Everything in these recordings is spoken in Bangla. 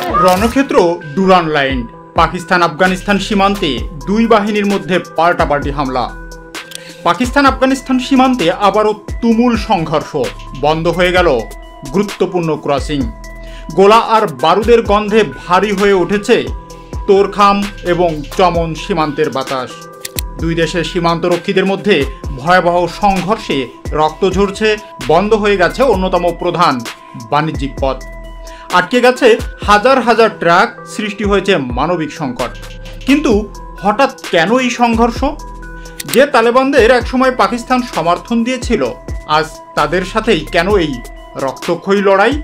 রণক্ষেত্র ডুরান লাইন। পাকিস্তান আফগানিস্তান সীমান্তে দুই বাহিনীর মধ্যে পাল্টাপাল্টি হামলা। পাকিস্তান আফগানিস্তান সীমান্তে আবারও তুমুল সংঘর্ষ। বন্ধ হয়ে গেল গুরুত্বপূর্ণ ক্রসিং। গোলা আর বারুদের গন্ধে ভারী হয়ে উঠেছে তোরখাম এবং চমন সীমান্তের বাতাস। দুই দেশের সীমান্তরক্ষীদের মধ্যে ভয়াবহ সংঘর্ষে রক্ত ঝরছে। বন্ধ হয়ে গেছে অন্যতম প্রধান বাণিজ্যিক পথ। আটকে গেছে হাজার হাজার ট্রাক। সৃষ্টি হয়েছে মানবিক সংকট। কিন্তু হঠাৎ কেন এই সংঘর্ষ? যে তালেবানদের একসময় পাকিস্তান সমর্থন দিয়েছিল, আজ তাদের সাথেই কেন এই রক্তক্ষয়ী লড়াই?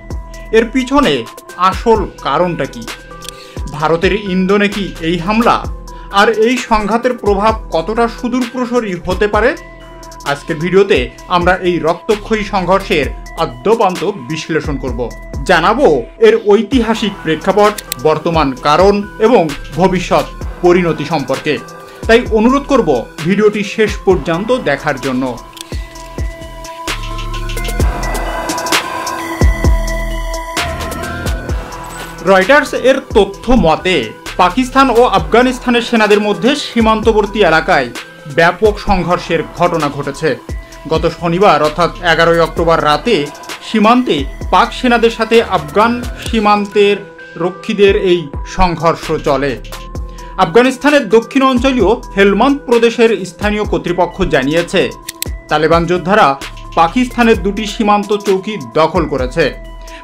এর পিছনে আসল কারণটা কি? ভারতের ইন্ধনে কি এই হামলা? আর এই সংঘাতের প্রভাব কতটা সুদূরপ্রসারী হতে পারে? আজকের ভিডিওতে আমরা এই রক্তক্ষয়ী সংঘর্ষের আদ্যোপান্ত বিশ্লেষণ করব। জানাবো এর ঐতিহাসিক প্রেক্ষাপট, বর্তমান কারণ এবং ভবিষ্যৎ পরিণতি সম্পর্কে। তাই অনুরোধ করব ভিডিওটি শেষ পর্যন্ত দেখার জন্য। রয়টার্স এর তথ্য মতে পাকিস্তান ও আফগানিস্তানের সেনাদের মধ্যে সীমান্তবর্তী এলাকায় ব্যাপক সংঘর্ষের ঘটনা ঘটেছে। গত শনিবার অর্থাৎ 11 অক্টোবর রাতে সীমান্তে পাক সেনাদের সাথে আফগান সীমান্তের রক্ষীদের এই সংঘর্ষ চলে। আফগানিস্তানের দক্ষিণ অঞ্চলীয় হেলমান্দ প্রদেশের স্থানীয় কর্তৃপক্ষ জানিয়েছে, তালেবান যোদ্ধারা পাকিস্তানের দুটি সীমান্ত চৌকি দখল করেছে।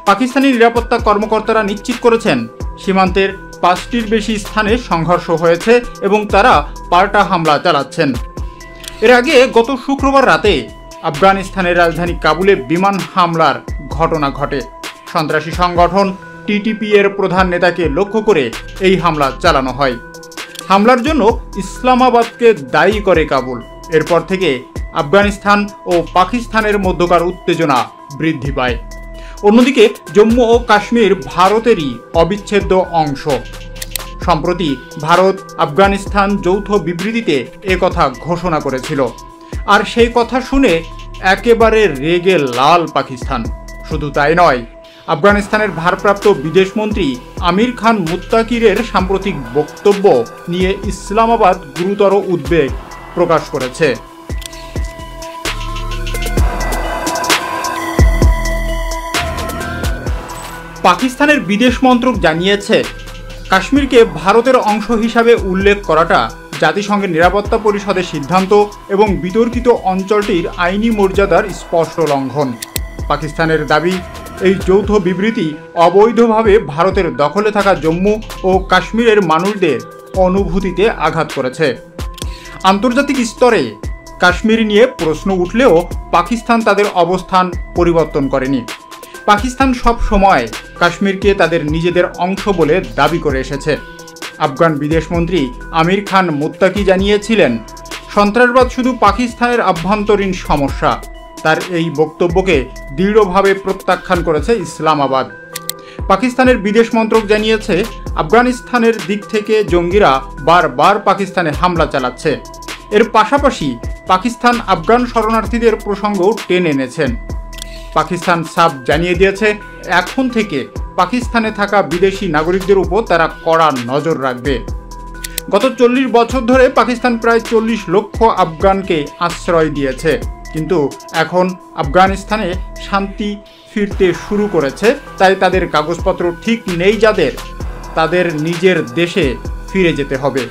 পাকিস্তানি নিরাপত্তা কর্মকর্তারা নিশ্চিত করেছেন সীমান্তের 5টির বেশি স্থানে সংঘর্ষ হয়েছে এবং তারা পাল্টা হামলা চালাচ্ছেন। এর আগে গত শুক্রবার রাতে আফগানিস্তানের রাজধানী কাবুলে বিমান হামলার ঘটনা ঘটে। সন্ত্রাসী সংগঠন টিটিপি এর প্রধান নেতাকে লক্ষ্য করে এই হামলা চালানো হয়। হামলার জন্য ইসলামাবাদকে দায়ী করে কাবুল। এরপর থেকে আফগানিস্তান ও পাকিস্তানের মধ্যকার উত্তেজনা বৃদ্ধি পায়। অন্যদিকে জম্মু ও কাশ্মীর ভারতেরই অবিচ্ছেদ্য অংশ। সম্প্রতি ভারত আফগানিস্তান যৌথ বিবৃতিতে একথা ঘোষণা করেছিল। আর সেই কথা শুনে একেবারে রেগে লাল পাকিস্তান। শুধু তাই নয়, আফগানিস্তানের ভারপ্রাপ্ত বিদেশমন্ত্রী আমির খান মুত্তাকিরের সাম্প্রতিক বক্তব্য নিয়ে ইসলামাবাদ গুরুতর উদ্বেগ প্রকাশ করেছে। পাকিস্তানের বিদেশ মন্ত্রক জানিয়েছে, কাশ্মীরকে ভারতের অংশ হিসাবে উল্লেখ করাটা জাতিসংঘের নিরাপত্তা পরিষদের সিদ্ধান্ত এবং বিতর্কিত অঞ্চলটির আইনি মর্যাদার স্পষ্ট লঙ্ঘন। পাকিস্তানের দাবি, এই যৌথ বিবৃতি অবৈধভাবে ভারতের দখলে থাকা জম্মু ও কাশ্মীরের মানুষদের অনুভূতিতে আঘাত করেছে। আন্তর্জাতিক স্তরে কাশ্মীর নিয়ে প্রশ্ন উঠলেও পাকিস্তান তাদের অবস্থান পরিবর্তন করেনি। পাকিস্তান সব সময় কাশ্মীরকে তাদের নিজেদের অংশ বলে দাবি করে এসেছে। আফগান বিদেশমন্ত্রী আমির খান মুত্তাকি জানিয়েছিলেন, সন্ত্রাসবাদ শুধু পাকিস্তানের আভ্যন্তরীণ সমস্যা। তার এই বক্তব্যকে দৃঢ়ভাবে প্রত্যাখ্যান করেছে ইসলামাবাদ। পাকিস্তানের বিদেশ মন্ত্রক জানিয়েছে, আফগানিস্তানের দিক থেকে জঙ্গিরা বারবার পাকিস্তানে হামলা চালাচ্ছে। এর পাশাপাশি পাকিস্তান আফগান শরণার্থীদের প্রসঙ্গও টেনে এনেছেন। পাকিস্তান সাফ জানিয়ে দিয়েছে, এখন থেকে পাকিস্তানে থাকা বিদেশি নাগরিকদের উপর তারা কড়া নজর রাখবে। গত 40 বছর ধরে পাকিস্তান প্রায় 40 লক্ষ আফগানকে আশ্রয় দিয়েছে। কিন্তু এখন আফগানিস্তানে শান্তি ফিরতে শুরু করেছে। তাই তাদের কাগজপত্র ঠিক নেই যাদের, তাদের নিজের দেশে ফিরে যেতে হবে।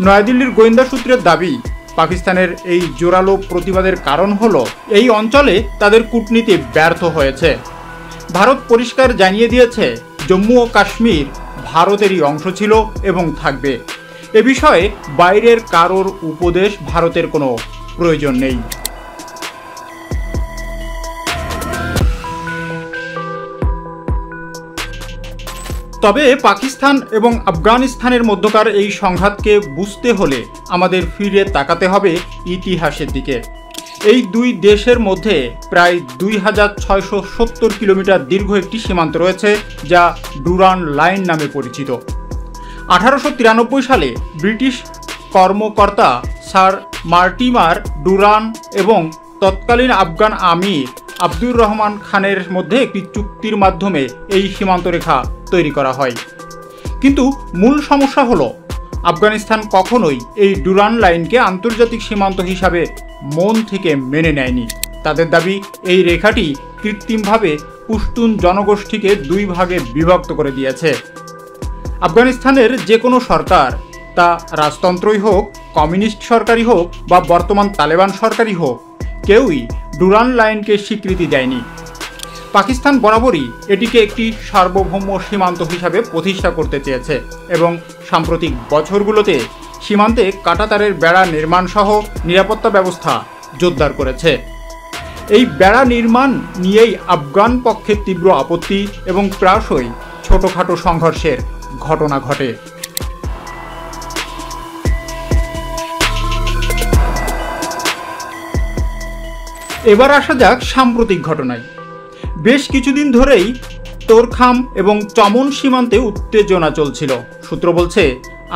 নয়াদিল্লির গোয়েন্দা সূত্রের দাবি, পাকিস্তানের এই জোরালো প্রতিবাদের কারণ হলো এই অঞ্চলে তাদের কূটনীতি ব্যর্থ হয়েছে। ভারত পরিষ্কার জানিয়ে দিয়েছে, জম্মু ও কাশ্মীর ভারতেরই অংশ ছিল এবং থাকবে। এ বিষয়ে বাইরের কারোর উপদেশ ভারতের কোনো প্রয়োজন নেই। তবে পাকিস্তান এবং আফগানিস্তানের মধ্যকার এই সংঘাতকে বুঝতে হলে আমাদের ফিরে তাকাতে হবে ইতিহাসের দিকে। এই দুই দেশের মধ্যে প্রায় 2670 কিলোমিটার দীর্ঘ একটি সীমান্ত রয়েছে, যা ডুরান লাইন নামে পরিচিত। 1893 সালে ব্রিটিশ কর্মকর্তা স্যার মার্টিমার ডুরান এবং তৎকালীন আফগান আমির আব্দুর রহমান খানের মধ্যে একটি চুক্তির মাধ্যমে এই সীমান্ত রেখা তৈরি করা হয়। কিন্তু মূল সমস্যা হলো আফগানিস্তান কখনোই এই ডুরান্ড লাইনকে আন্তর্জাতিক সীমান্ত হিসাবে মন থেকে মেনে নেয়নি। তাদের দাবি এই রেখাটি কৃত্রিমভাবে পুশতুন জনগোষ্ঠীকে দুই ভাগে বিভক্ত করে দিয়েছে। আফগানিস্তানের যে কোনো সরকার, তা রাজতন্ত্রই হোক, কমিউনিস্ট সরকারই হোক বা বর্তমান তালেবান সরকারই হোক, কেউই ডুরান্ড লাইনকে স্বীকৃতি দেয়নি। পাকিস্তান বরাবরই এটিকে একটি সার্বভৌম সীমান্ত হিসাবে প্রতিষ্ঠা করতে চেয়েছে এবং সাম্প্রতিক বছরগুলোতে সীমান্তে কাঁটাতারের বেড়া নির্মাণ সহ নিরাপত্তা ব্যবস্থা জোরদার করেছে। এই বেড়া নির্মাণ নিয়েই আফগান পক্ষের তীব্র আপত্তি এবং প্রায়শই ছোটখাটো সংঘর্ষের ঘটনা ঘটে। এবার আসা যাক সাম্প্রতিক ঘটনায়। বেশ কিছুদিন ধরেই তোরখাম এবং চমন সীমান্তে উত্তেজনা চলছিল। সূত্র বলছে,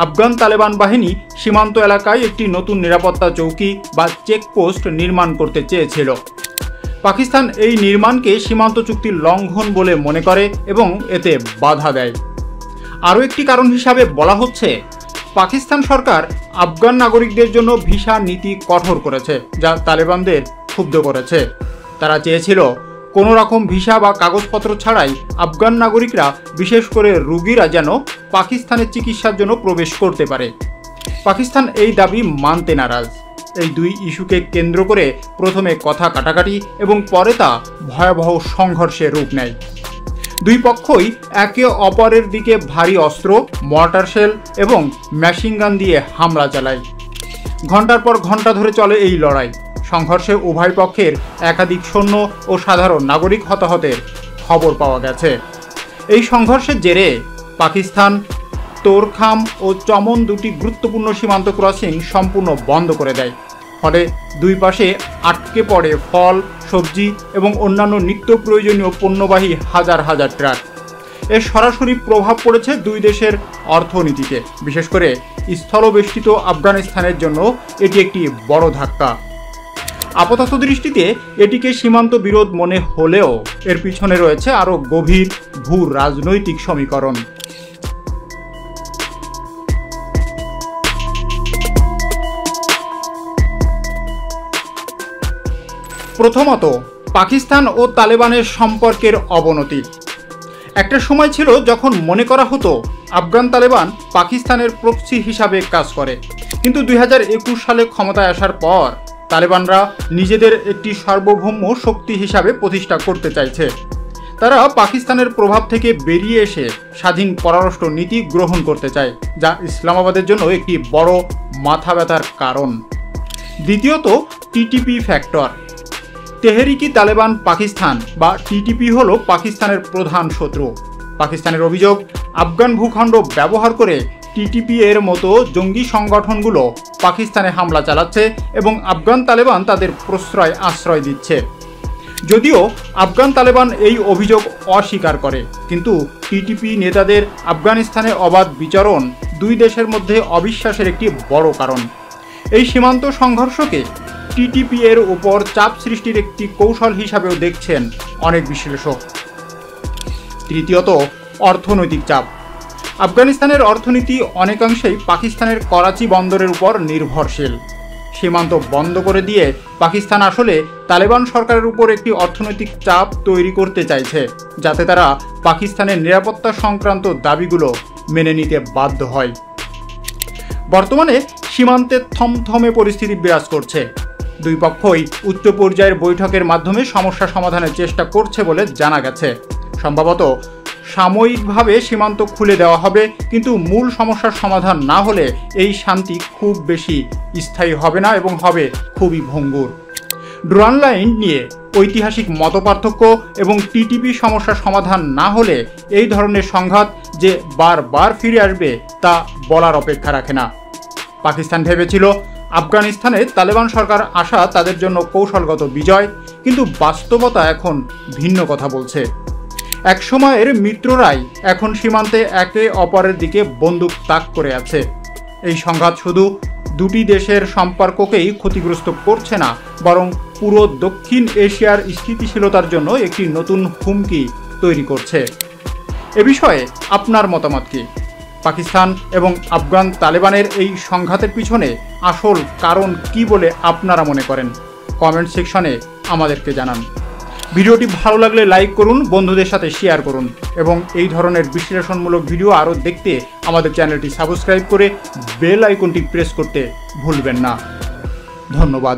আফগান তালেবান বাহিনী সীমান্ত এলাকায় একটি নতুন নিরাপত্তা চৌকি বা চেকপোস্ট নির্মাণ করতে চেয়েছিল। পাকিস্তান এই নির্মাণকে সীমান্ত চুক্তির লঙ্ঘন বলে মনে করে এবং এতে বাধা দেয়। আরও একটি কারণ হিসাবে বলা হচ্ছে, পাকিস্তান সরকার আফগান নাগরিকদের জন্য ভিসা নীতি কঠোর করেছে, যা তালেবানদের ক্ষুব্ধ করেছে। তারা চেয়েছিল কোনো রকম ভিসা বা কাগজপত্র ছাড়াই আফগান নাগরিকরা, বিশেষ করে রোগীরা, যেন পাকিস্তানের চিকিৎসার জন্য প্রবেশ করতে পারে। পাকিস্তান এই দাবি মানতে নারাজ। এই দুই ইস্যুকে কেন্দ্র করে প্রথমে কথা কাটাকাটি এবং পরে তা ভয়াবহ সংঘর্ষে রূপ নেয়। দুই পক্ষই একে অপরের দিকে ভারী অস্ত্র, মর্টার শেল এবং মেশিনগান দিয়ে হামলা চালায়। ঘণ্টার পর ঘণ্টা ধরে চলে এই লড়াই। সংঘর্ষে উভয় পক্ষের একাধিক সৈন্য ও সাধারণ নাগরিক হতাহতের খবর পাওয়া গেছে। এই সংঘর্ষের জেরে পাকিস্তান তোরখাম ও চমন দুটি গুরুত্বপূর্ণ সীমান্ত ক্রসিং সম্পূর্ণ বন্ধ করে দেয়। ফলে দুই পাশে আটকে পড়ে ফল, সবজি এবং অন্যান্য নিত্য প্রয়োজনীয় পণ্যবাহী হাজার হাজার ট্রাক। এর সরাসরি প্রভাব পড়েছে দুই দেশের অর্থনীতিতে। বিশেষ করে স্থলবেষ্টিত আফগানিস্তানের জন্য এটি একটি বড় ধাক্কা। আপাতত দৃষ্টিতে এটিকে সীমান্ত বিরোধ মনে হলেও এর পিছনে রয়েছে আরও গভীর ভূ রাজনৈতিক সমীকরণ। প্রথমত, পাকিস্তান ও তালেবানের সম্পর্কের অবনতি। একটা সময় ছিল যখন মনে করা হতো আফগান তালেবান পাকিস্তানের প্রক্সি হিসাবে কাজ করে। কিন্তু 2021 সালে ক্ষমতায় আসার পর তালেবানরা নিজেদের একটি সার্বভৌম শক্তি হিসাবে প্রতিষ্ঠা করতে চাইছে। তারা পাকিস্তানের প্রভাব থেকে বেরিয়ে এসে স্বাধীন পররাষ্ট্র নীতি গ্রহণ করতে চায়, যা ইসলামাবাদের জন্য একটি বড় মাথা ব্যথার কারণ। দ্বিতীয়ত, টিটিপি ফ্যাক্টর। তেহরিকি তালেবান পাকিস্তান বা টিটিপি হল পাকিস্তানের প্রধান শত্রু। পাকিস্তানের অভিযোগ, আফগান ভূখণ্ড ব্যবহার করে টিটিপি এর মতো জঙ্গি সংগঠনগুলো পাকিস্তানে হামলা চালাচ্ছে এবং আফগান তালেবান তাদের আশ্রয় দিচ্ছে। যদিও আফগান তালেবান এই অভিযোগ অস্বীকার করে, কিন্তু টিটিপি নেতাদের আফগানিস্তানে অবাধ বিচরণ দুই দেশের মধ্যে অবিশ্বাসের একটি বড় কারণ। এই সীমান্ত সংঘর্ষকে টিটিপি এর উপর চাপ সৃষ্টির একটি কৌশল হিসাবেও দেখছেন অনেক বিশ্লেষক। তৃতীয়ত, অর্থনৈতিক চাপ। আফগানিস্তানের অর্থনীতি অনেকাংশেই পাকিস্তানের করাচি বন্দরের উপর নির্ভরশীল। সীমান্ত বন্ধ করে দিয়ে পাকিস্তান আসলে তালেবান সরকারের উপর একটি অর্থনৈতিক চাপ তৈরি করতে চাইছে, যাতে তারা পাকিস্তানের নিরাপত্তা সংক্রান্ত দাবিগুলো মেনে নিতে বাধ্য হয়। বর্তমানে সীমান্তে থমথমে পরিস্থিতি বিরাজ করছে। দুই পক্ষই উচ্চ পর্যায়ের বৈঠকের মাধ্যমে সমস্যা সমাধানের চেষ্টা করছে বলে জানা গেছে। সম্ভবত সাময়িকভাবে সীমান্ত খুলে দেওয়া হবে, কিন্তু মূল সমস্যার সমাধান না হলে এই শান্তি খুব বেশি স্থায়ী হবে না এবং হবে খুবই ভঙ্গুর। ডুরান্ড লাইন নিয়ে ঐতিহাসিক মতপার্থক্য এবং টিটিপি সমস্যার সমাধান না হলে এই ধরনের সংঘাত যে বারবার ফিরে আসবে তা বলার অপেক্ষা রাখে না। পাকিস্তান ভেবেছিল আফগানিস্তানে তালেবান সরকার আসা তাদের জন্য কৌশলগত বিজয়, কিন্তু বাস্তবতা এখন ভিন্ন কথা বলছে। এক সময়ের মিত্ররাই এখন সীমান্তে একে অপরের দিকে বন্দুক তাক করে আছে। এই সংঘাত শুধু দুটি দেশের সম্পর্ককেই ক্ষতিগ্রস্ত করছে না, বরং পুরো দক্ষিণ এশিয়ার স্থিতিশীলতার জন্য একটি নতুন হুমকি তৈরি করছে। এ বিষয়ে আপনার মতামত কি? পাকিস্তান এবং আফগান তালেবানের এই সংঘাতের পিছনে আসল কারণ কি বলে আপনারা মনে করেন? কমেন্ট সেকশনে আমাদেরকে জানান। ভিডিওটি ভালো লাগলে লাইক করুন, বন্ধুদের সাথে শেয়ার করুন এবং এই ধরনের বিশ্লেষণমূলক ভিডিও আরও দেখতে আমাদের চ্যানেলটি সাবস্ক্রাইব করে বেল আইকনটি প্রেস করতে ভুলবেন না। ধন্যবাদ।